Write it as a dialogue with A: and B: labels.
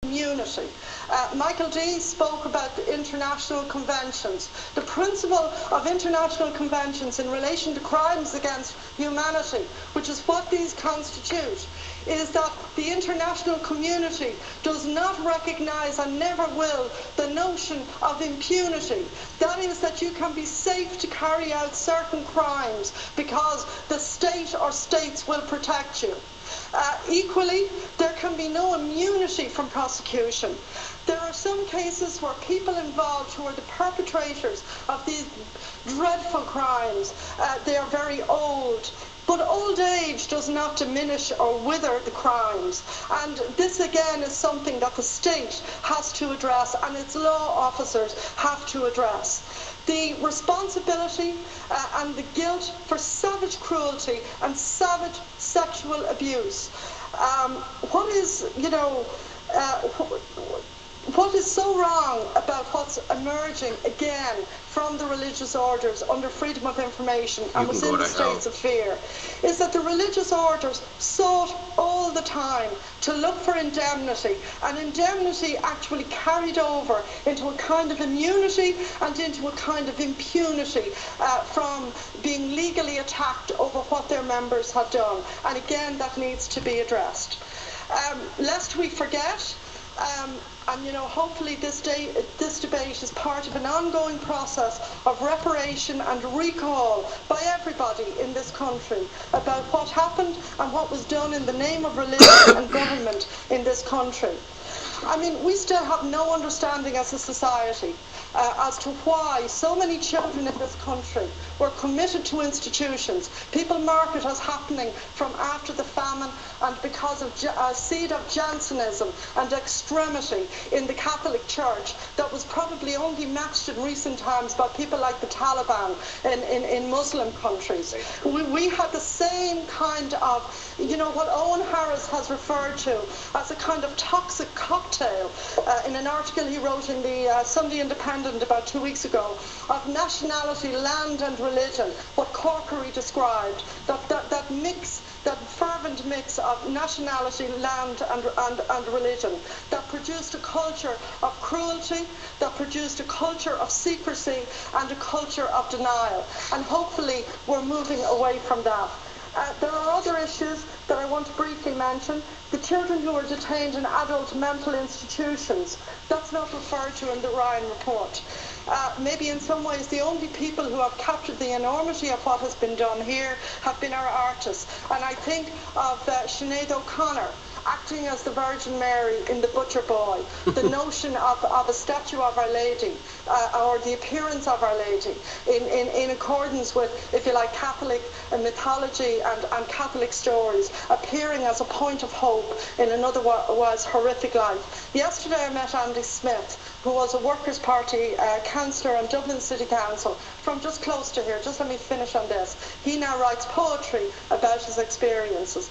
A: immunity. Michael D. spoke about the international conventions. The principle of international conventions in relation to crimes against humanity, which is what these constitute, is that the international community does not recognize and never will the notion of impunity. That is, that you can be safe to carry out certain crimes because the state or states will protect you. Equally, there can be no immunity from prosecution. There are some cases where people involved who are the perpetrators of these dreadful crimes, they are very old. But old age does not diminish or wither the crimes. And this again is something that the state has to address and its law officers have to address. The responsibility and the guilt for savage cruelty and savage sexual abuse. What is so wrong about what's emerging again from the religious orders under freedom of information and within the states of fear is that the religious orders sought all the time to look for indemnity, and indemnity actually carried over into a kind of immunity and into a kind of impunity from being legally attacked over what their members had done. And again, that needs to be addressed. Lest we forget, and hopefully this debate is part of an ongoing process of reparation and recall by everybody in this country about what happened and what was done in the name of religion and government in this country. I mean, we still have no understanding as a society as to why so many children in this country were committed to institutions. People mark it as happening from after the famine and because of a seed of Jansenism and extremity in the Catholic Church that was probably only matched in recent times by people like the Taliban in Muslim countries. We had the same kind of, what Owen Harris has referred to as a kind of toxic cocktail in an article he wrote in the Sunday Independent about 2 weeks ago of nationality, land and religion, what Corkery described, that mix, that fervent mix of nationality, land and religion that produced a culture of cruelty, that produced a culture of secrecy and a culture of denial. And hopefully we're moving away from that. There are other issues that I want to briefly mention. The children who are detained in adult mental institutions, that's not referred to in the Ryan report. Maybe in some ways the only people who have captured the enormity of what has been done here have been our artists. And I think of Sinead O'Connor acting as the Virgin Mary in The Butcher Boy, the notion of a statue of Our Lady, or the appearance of Our Lady, in accordance with, if you like, Catholic mythology and Catholic stories, appearing as a point of hope in an otherwise horrific life. Yesterday I met Andy Smith, who was a Workers' Party councillor on Dublin City Council from just close to here. Just let me finish on this. He now writes poetry about his experiences.